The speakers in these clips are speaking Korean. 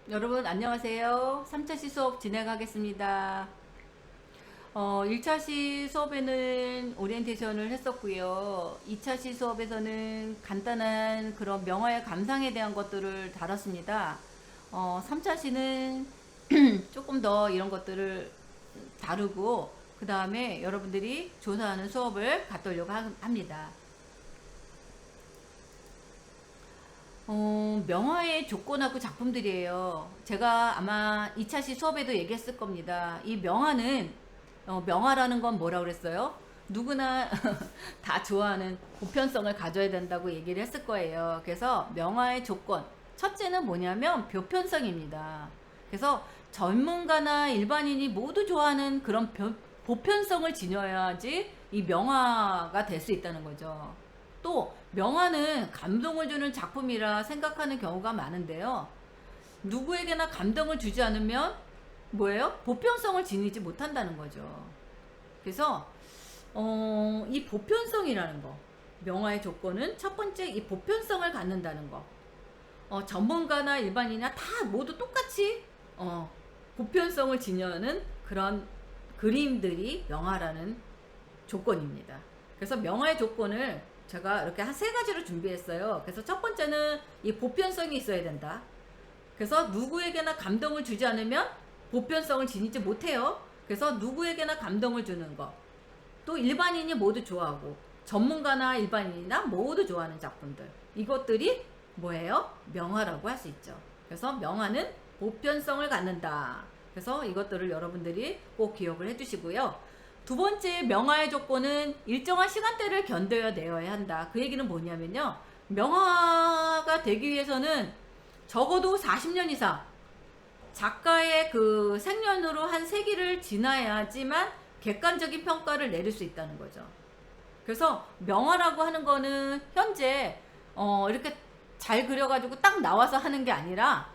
여러분 안녕하세요. 3차시 수업 진행하겠습니다. 1차시 수업에는 오리엔테이션을 했었고요. 2차시 수업에서는 간단한 그런 명화의 감상에 대한 것들을 다뤘습니다. 3차시는 조금 더 이런 것들을 다루고 그 다음에 여러분들이 조사하는 수업을 갖도록 합니다. 명화의 조건하고 작품들이에요. 제가 아마 2차시 수업에도 얘기했을 겁니다. 이 명화는, 명화라는 건 뭐라 그랬어요? 누구나 다 좋아하는 보편성을 가져야 된다고 얘기를 했을 거예요. 그래서 명화의 조건. 첫째는 뭐냐면 보편성입니다. 그래서 전문가나 일반인이 모두 좋아하는 그런 보편성을 지녀야지 이 명화가 될 수 있다는 거죠. 또 명화는 감동을 주는 작품이라 생각하는 경우가 많은데요. 누구에게나 감동을 주지 않으면 뭐예요? 보편성을 지니지 못한다는 거죠. 그래서 이 보편성이라는 거, 명화의 조건은 첫 번째 이 보편성을 갖는다는 거. 전문가나 일반인이나 다 모두 똑같이 보편성을 지녀는 그런 그림들이 명화라는 조건입니다. 그래서 명화의 조건을 제가 이렇게 한 세 가지로 준비했어요. 그래서 첫 번째는 이 보편성이 있어야 된다. 그래서 누구에게나 감동을 주지 않으면 보편성을 지니지 못해요. 그래서 누구에게나 감동을 주는 것. 또 일반인이 모두 좋아하고 전문가나 일반인이나 모두 좋아하는 작품들. 이것들이 뭐예요? 명화라고 할 수 있죠. 그래서 명화는 보편성을 갖는다. 그래서 이것들을 여러분들이 꼭 기억을 해주시고요. 두 번째 명화의 조건은 일정한 시간대를 견뎌내야 한다. 그 얘기는 뭐냐면요. 명화가 되기 위해서는 적어도 40년 이상 작가의 그 생년으로 한 세기를 지나야지만 객관적인 평가를 내릴 수 있다는 거죠. 그래서 명화라고 하는 거는 현재 이렇게 잘 그려가지고 딱 나와서 하는 게 아니라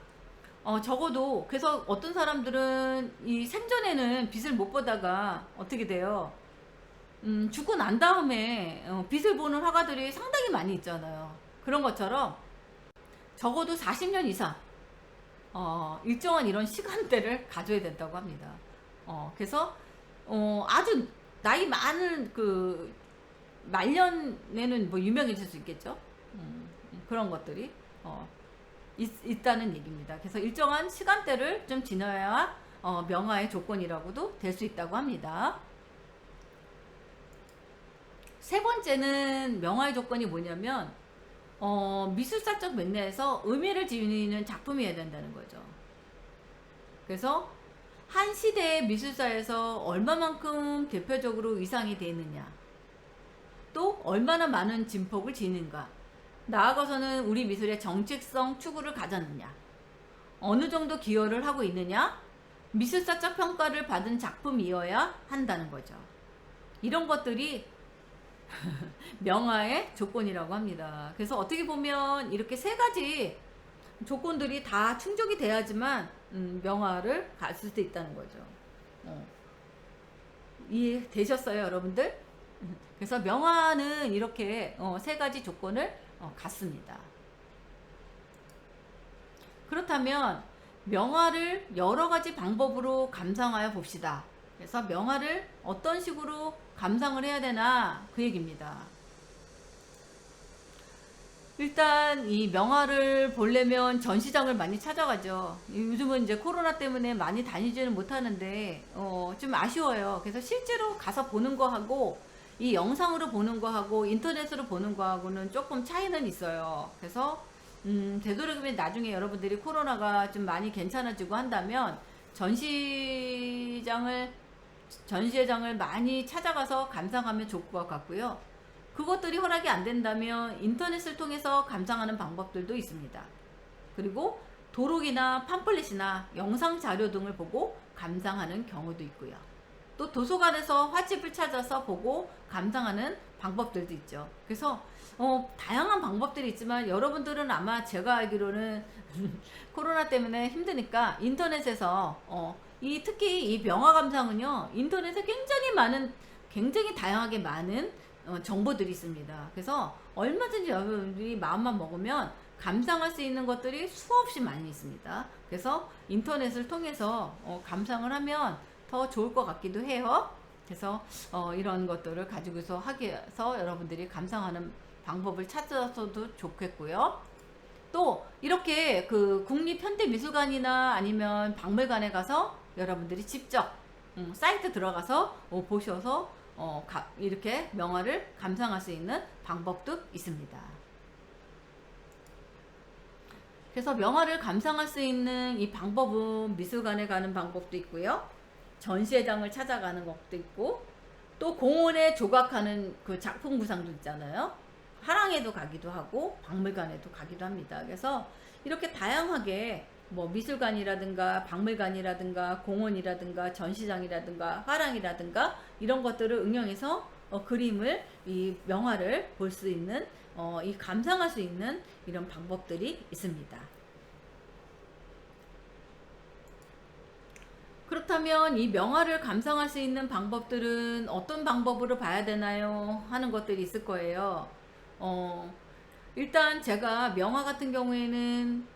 적어도 그래서 어떤 사람들은 이 생전에는 빛을 못 보다가 어떻게 돼요? 죽고 난 다음에 빛을 보는 화가들이 상당히 많이 있잖아요. 그런 것처럼 적어도 40년 이상 일정한 이런 시간대를 가져야 된다고 합니다. 그래서 아주 나이 많은 그 말년에는 뭐 유명해질 수 있겠죠. 그런 것들이 있다는 얘기입니다. 그래서 일정한 시간대를 좀 지나야 명화의 조건이라고도 될 수 있다고 합니다. 세 번째는 명화의 조건이 뭐냐면 미술사적 맥락에서 의미를 지니는 작품이어야 된다는 거죠. 그래서 한 시대의 미술사에서 얼마만큼 대표적으로 위상이 되느냐, 또 얼마나 많은 진폭을 지는가, 나아가서는 우리 미술의 정책성 추구를 가졌느냐, 어느 정도 기여를 하고 있느냐, 미술사적 평가를 받은 작품이어야 한다는 거죠. 이런 것들이 명화의 조건이라고 합니다. 그래서 어떻게 보면 이렇게 세 가지 조건들이 다 충족이 돼야지만 명화를 갈 수 있다는 거죠. 이해되셨어요, 여러분들? 그래서 명화는 이렇게 세 가지 조건을 갖습니다. 그렇다면 명화를 여러 가지 방법으로 감상하여 봅시다. 그래서 명화를 어떤 식으로 감상을 해야 되나 그 얘기입니다. 일단 이 명화를 보려면 전시장을 많이 찾아가죠. 요즘은 이제 코로나 때문에 많이 다니지는 못하는데 좀 아쉬워요. 그래서 실제로 가서 보는 거하고 이 영상으로 보는 거하고 인터넷으로 보는 거하고는 조금 차이는 있어요. 그래서 되도록이면 나중에 여러분들이 코로나가 좀 많이 괜찮아지고 한다면 전시회장을 많이 찾아가서 감상하면 좋을 것 같고요. 그것들이 허락이 안 된다면 인터넷을 통해서 감상하는 방법들도 있습니다. 그리고 도록이나 팜플렛이나 영상 자료 등을 보고 감상하는 경우도 있고요. 또 도서관에서 화집을 찾아서 보고 감상하는 방법들도 있죠. 그래서 다양한 방법들이 있지만 여러분들은 아마 제가 알기로는 코로나 때문에 힘드니까 인터넷에서 특히 이 명화 감상은요, 인터넷에 굉장히 다양하게 많은 정보들이 있습니다. 그래서 얼마든지 여러분들이 마음만 먹으면 감상할 수 있는 것들이 수없이 많이 있습니다. 그래서 인터넷을 통해서 감상을 하면 더 좋을 것 같기도 해요. 그래서 이런 것들을 가지고서 하기 위해서 여러분들이 감상하는 방법을 찾아서도 좋겠고요. 또 이렇게 그 국립현대미술관이나 아니면 박물관에 가서 여러분들이 직접 사이트 들어가서 보셔서 이렇게 명화를 감상할 수 있는 방법도 있습니다. 그래서 명화를 감상할 수 있는 이 방법은 미술관에 가는 방법도 있고요. 전시회장을 찾아가는 것도 있고, 또 공원에 조각하는 그 작품 구상도 있잖아요. 화랑에도 가기도 하고 박물관에도 가기도 합니다. 그래서 이렇게 다양하게 뭐 미술관이라든가 박물관이라든가 공원이라든가 전시장이라든가 화랑이라든가 이런 것들을 응용해서 그림을, 이 명화를 볼 수 있는 이 감상할 수 있는 이런 방법들이 있습니다. 그렇다면 이 명화를 감상할 수 있는 방법들은 어떤 방법으로 봐야 되나요? 하는 것들이 있을 거예요. 일단 제가 명화 같은 경우에는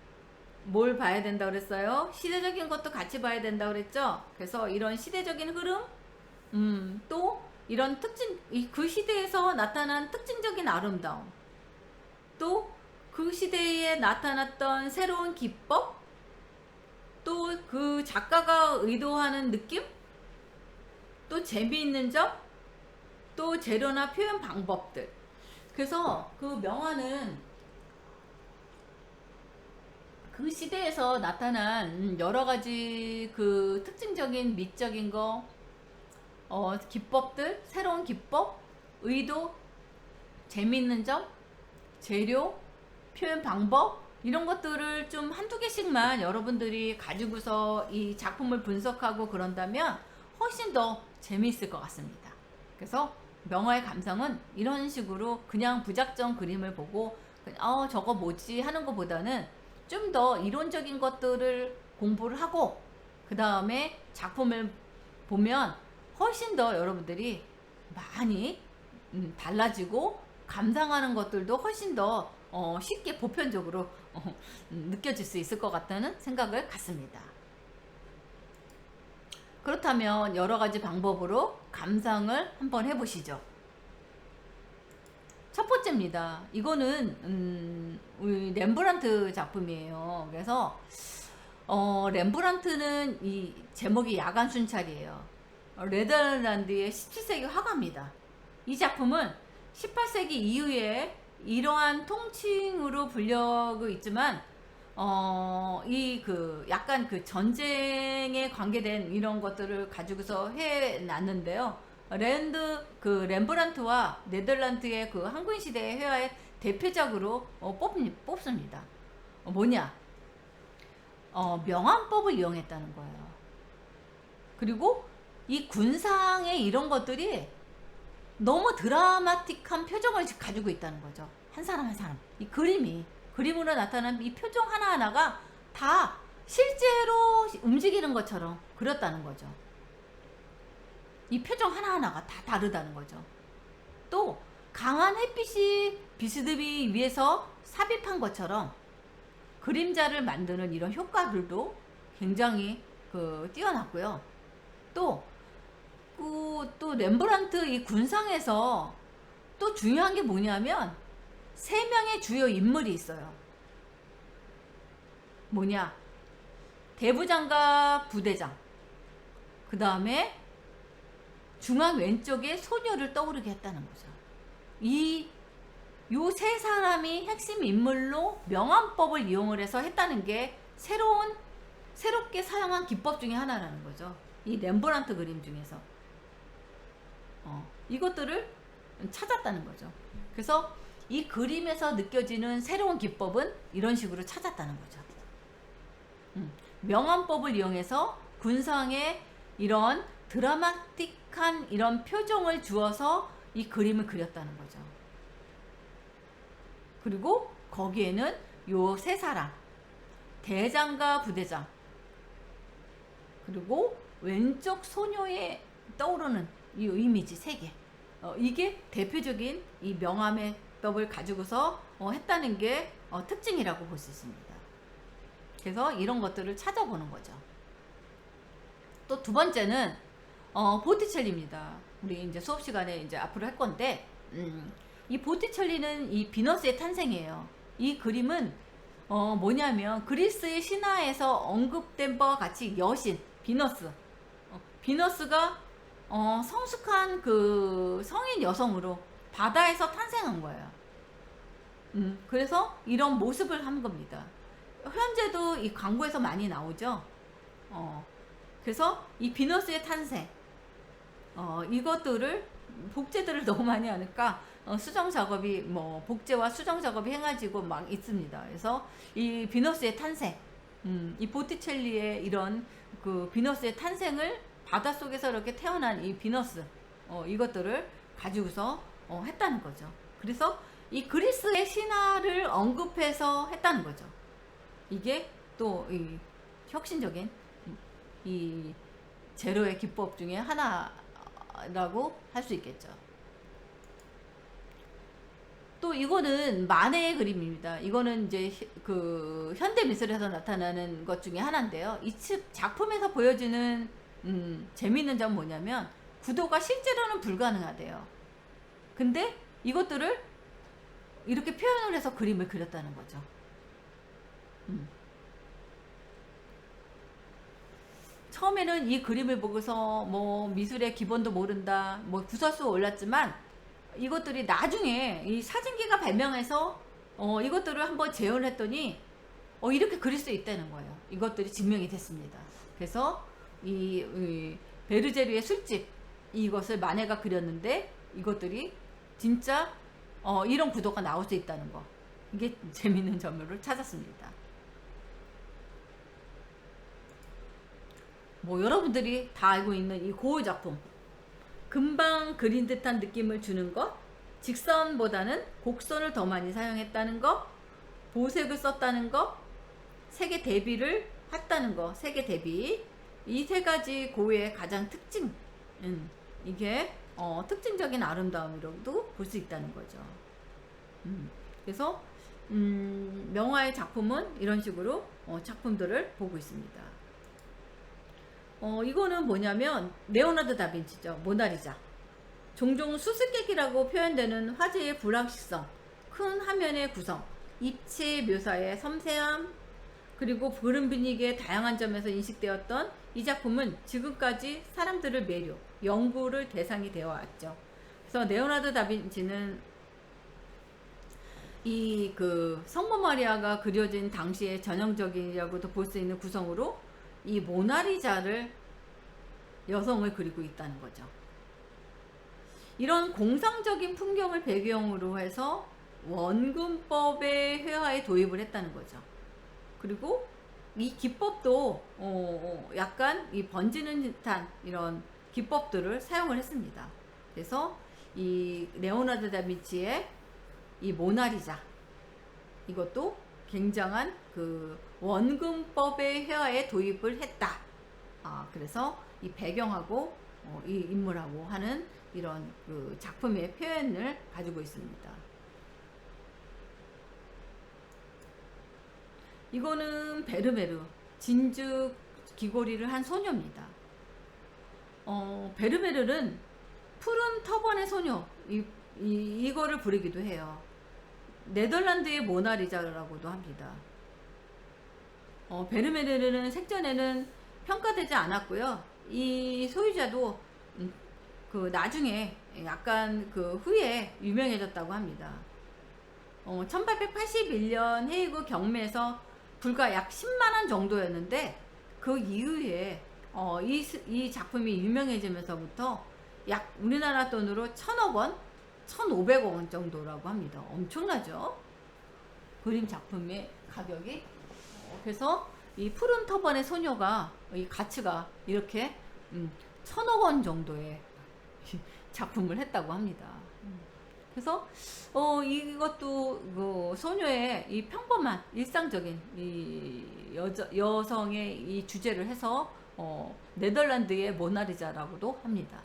뭘 봐야 된다 그랬어요? 시대적인 것도 같이 봐야 된다 그랬죠? 그래서 이런 시대적인 흐름, 또 이런 특징, 그 시대에서 나타난 특징적인 아름다움, 또 그 시대에 나타났던 새로운 기법, 또 그 작가가 의도하는 느낌, 또 재미있는 점, 또 재료나 표현 방법들. 그래서 그 명화는 그 시대에서 나타난 여러 가지 그 특징적인 미적인 거, 기법들, 새로운 기법, 의도, 재미있는 점, 재료, 표현 방법, 이런 것들을 좀 한두 개씩만 여러분들이 가지고서 이 작품을 분석하고 그런다면 훨씬 더 재미있을 것 같습니다. 그래서 명화의 감상은 이런 식으로 그냥 무작정 그림을 보고 저거 뭐지 하는 것보다는 좀 더 이론적인 것들을 공부를 하고 그 다음에 작품을 보면 훨씬 더 여러분들이 많이 달라지고 감상하는 것들도 훨씬 더 쉽게 보편적으로 느껴질 수 있을 것 같다는 생각을 갖습니다. 그렇다면 여러 가지 방법으로 감상을 한번 해보시죠. 첫 번째입니다. 이거는 우리 렘브란트 작품이에요. 그래서 렘브란트는 이 제목이 야간 순찰이에요. 네덜란드의 17세기 화가입니다. 이 작품은 18세기 이후에 이러한 통칭으로 불려고 있지만 이 그 약간 그 전쟁에 관계된 이런 것들을 가지고서 해놨는데요. 렘브란트와 네덜란드의 그 항구인 시대의 회화의 대표작으로 뽑습니다. 뭐냐? 명암법을 이용했다는 거예요. 그리고 이 군상의 이런 것들이 너무 드라마틱한 표정을 가지고 있다는 거죠. 한 사람 한 사람. 이 그림으로 나타난 이 표정 하나하나가 다 실제로 움직이는 것처럼 그렸다는 거죠. 이 표정 하나하나가 다 다르다는 거죠. 또 강한 햇빛이 비스듬히 위에서 삽입한 것처럼 그림자를 만드는 이런 효과들도 굉장히 뛰어났고요. 또 렘브란트 이 군상에서 또 중요한 게 뭐냐면 3명의 주요 인물이 있어요. 뭐냐? 대부장과 부대장, 그 다음에 중앙 왼쪽에 소녀를 떠오르게 했다는 거죠. 요 3사람이 핵심 인물로 명암법을 이용을 해서 했다는 게 새롭게 사용한 기법 중에 하나라는 거죠. 이 렘브란트 그림 중에서 이것들을 찾았다는 거죠. 그래서 이 그림에서 느껴지는 새로운 기법은 이런 식으로 찾았다는 거죠. 명암법을 이용해서 군상에 이런 드라마틱한 이런 표정을 주어서 이 그림을 그렸다는 거죠. 그리고 거기에는 요 3사람, 대장과 부대장, 그리고 왼쪽 소녀에 떠오르는 이 이미지 3개, 이게 대표적인 이 명암의 법을 가지고서 했다는 게 특징이라고 볼 수 있습니다. 그래서 이런 것들을 찾아보는 거죠. 또 두 번째는 보티첼리입니다. 우리 이제 수업 시간에 이제 앞으로 할 건데, 이 보티첼리는 이 비너스의 탄생이에요. 이 그림은 뭐냐면 그리스의 신화에서 언급된 바와 같이 여신 비너스가 성숙한 그 성인 여성으로 바다에서 탄생한 거예요. 그래서 이런 모습을 한 겁니다. 현재도 이 광고에서 많이 나오죠. 그래서 이 비너스의 탄생, 이것들을 복제들을 너무 많이 하니까 수정 작업이 복제와 수정 작업이 해가지고 막 있습니다. 그래서 이 비너스의 탄생, 이 보티첼리의 이런 그 비너스의 탄생을 바닷속에서 이렇게 태어난 이 비너스, 이것들을 가지고서 했다는 거죠. 그래서 이 그리스의 신화를 언급해서 했다는 거죠. 이게 또 이 혁신적인 이 재료의 기법 중에 하나라고 할 수 있겠죠. 또 이거는 마네의 그림입니다. 이거는 이제 그 현대 미술에서 나타나는 것 중에 하나인데요. 이 작품에서 보여주는 재미있는 점 뭐냐면 구도가 실제로는 불가능하대요. 근데 이것들을 이렇게 표현을 해서 그림을 그렸다는 거죠. 처음에는 이 그림을 보고서 뭐 미술의 기본도 모른다, 뭐 구설수 올랐지만 이것들이 나중에 이 사진기가 발명해서 이것들을 한번 재현을 했더니 이렇게 그릴 수 있다는 거예요. 이것들이 증명이 됐습니다. 그래서 이 베르제리의 술집, 이것을 마네가 그렸는데 이것들이 진짜 이런 구도가 나올 수 있다는 거, 이게 재밌는 점을 찾았습니다. 뭐 여러분들이 다 알고 있는 이 고흐 작품, 금방 그린 듯한 느낌을 주는 것, 직선보다는 곡선을 더 많이 사용했다는 것, 보색을 썼다는 것, 색의 대비를 했다는 것, 색의 대비, 이 세 가지 고흐의 가장 특징, 이게 특징적인 아름다움이라고도 볼 수 있다는 거죠. 그래서 명화의 작품은 이런 식으로 작품들을 보고 있습니다. 이거는 뭐냐면 레오나르도 다빈치죠. 모나리자. 종종 수수께끼라고 표현되는 화제의 불확실성, 큰 화면의 구성, 입체 묘사의 섬세함, 그리고 그림 분위기의 다양한 점에서 인식되었던 이 작품은 지금까지 사람들을 매료, 연구를 대상이 되어 왔죠. 그래서 레오나르도 다빈치는 이 그 성모 마리아가 그려진 당시의 전형적이라고도 볼 수 있는 구성으로 이 모나리자를, 여성을 그리고 있다는 거죠. 이런 공상적인 풍경을 배경으로 해서 원근법의 회화에 도입을 했다는 거죠. 그리고 이 기법도 약간 이 번지는 듯한 이런 기법들을 사용을 했습니다. 그래서 이 레오나르도 다빈치의 이 모나리자, 이것도 굉장한 그 원근법의 회화에 도입을 했다. 그래서 이 배경하고 이 인물하고 하는 이런 그 작품의 표현을 가지고 있습니다. 이거는 베르메르, 진즉 귀걸이를 한 소녀입니다. 베르메르는 푸른 터번의 소녀, 이거를 부르기도 해요. 네덜란드의 모나리자라고도 합니다. 베르메르는 생전에는 평가되지 않았고요. 이 소유자도 그 나중에 약간 그 후에 유명해졌다고 합니다. 1881년 헤이그 경매에서 불과 약 10만원 정도였는데 그 이후에 이 작품이 유명해지면서부터 약 우리나라 돈으로 1,000억 원, 1,500억 원 정도라고 합니다. 엄청나죠? 그림 작품의 가격이. 그래서 이 푸른 터번의 소녀가 이 가치가 이렇게 1,000억 원 정도의 작품을 했다고 합니다. 그래서 이것도 그 소녀의 이 평범한 일상적인 이 여성의 이 주제를 해서 네덜란드의 모나리자라고도 합니다.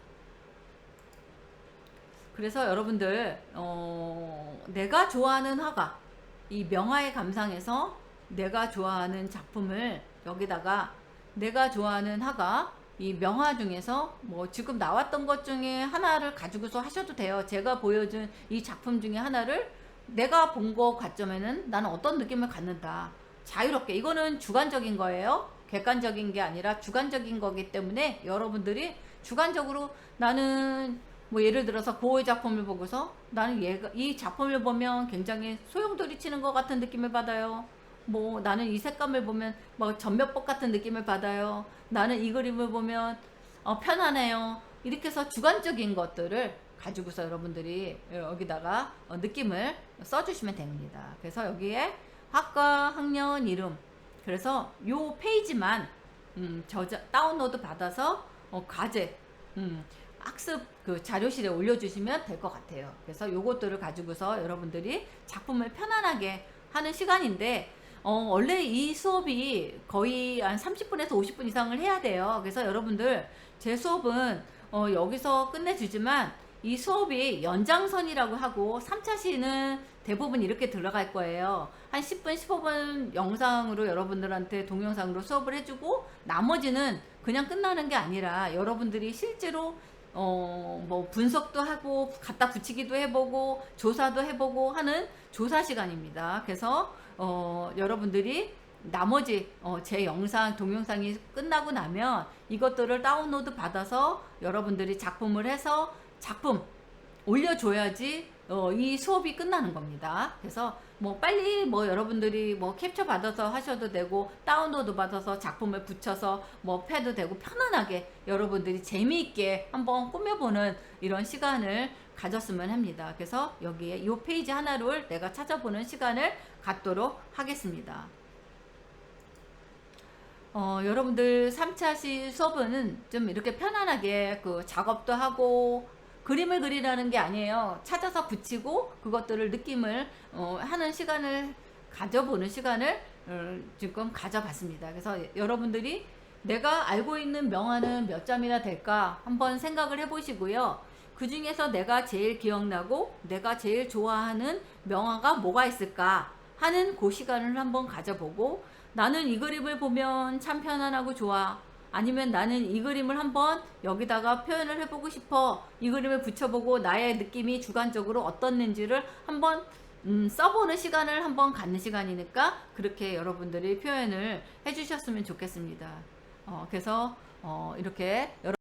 그래서 여러분들 내가 좋아하는 화가 이 명화의 감상에서 내가 좋아하는 작품을 여기다가 내가 좋아하는 화가 이 명화 중에서 뭐 지금 나왔던 것 중에 하나를 가지고서 하셔도 돼요. 제가 보여준 이 작품 중에 하나를 내가 본 거 관점에는 나는 어떤 느낌을 갖는다. 자유롭게. 이거는 주관적인 거예요. 객관적인 게 아니라 주관적인 거기 때문에 여러분들이 주관적으로 나는 뭐 예를 들어서 고의 작품을 보고서 나는 얘가 이 작품을 보면 굉장히 소용돌이 치는 것 같은 느낌을 받아요. 뭐 나는 이 색감을 보면 뭐 전면법 같은 느낌을 받아요. 나는 이 그림을 보면 편안해요. 이렇게 해서 주관적인 것들을 가지고서 여러분들이 여기다가 느낌을 써주시면 됩니다. 그래서 여기에 학과 학년 이름, 그래서 요 페이지만 다운로드 받아서 과제 학습 그 자료실에 올려주시면 될 것 같아요. 그래서 요것들을 가지고서 여러분들이 작품을 편안하게 하는 시간인데 원래 이 수업이 거의 한 30분에서 50분 이상을 해야 돼요. 그래서 여러분들 제 수업은 여기서 끝내주지만 이 수업이 연장선이라고 하고 3차 시는 대부분 이렇게 들어갈 거예요. 한 10분, 15분 영상으로 여러분들한테 동영상으로 수업을 해주고 나머지는 그냥 끝나는 게 아니라 여러분들이 실제로 뭐 분석도 하고 갖다 붙이기도 해보고 조사도 해보고 하는 조사 시간입니다. 그래서 여러분들이 나머지 제 영상 동영상이 끝나고 나면 이것들을 다운로드 받아서 여러분들이 작품을 해서 작품 올려줘야지 이 수업이 끝나는 겁니다. 그래서 뭐 빨리 뭐 여러분들이 뭐 캡처 받아서 하셔도 되고 다운로드 받아서 작품을 붙여서 뭐 해도 되고 편안하게 여러분들이 재미있게 한번 꾸며보는 이런 시간을 가졌으면 합니다. 그래서 여기에 이 페이지 하나를 내가 찾아보는 시간을 갖도록 하겠습니다. 여러분들 3차시 수업은 좀 이렇게 편안하게 그 작업도 하고 그림을 그리라는 게 아니에요. 찾아서 붙이고 그것들을 느낌을 하는 시간을 가져보는 시간을 지금 가져봤습니다. 그래서 여러분들이 내가 알고 있는 명화는 몇 점이나 될까 한번 생각을 해보시고요. 그 중에서 내가 제일 기억나고 내가 제일 좋아하는 명화가 뭐가 있을까 하는 그 시간을 한번 가져보고 나는 이 그림을 보면 참 편안하고 좋아. 아니면 나는 이 그림을 한번 여기다가 표현을 해보고 싶어. 이 그림을 붙여보고 나의 느낌이 주관적으로 어떻는지를 한번 써보는 시간을 한번 갖는 시간이니까 그렇게 여러분들이 표현을 해주셨으면 좋겠습니다. 그래서 이렇게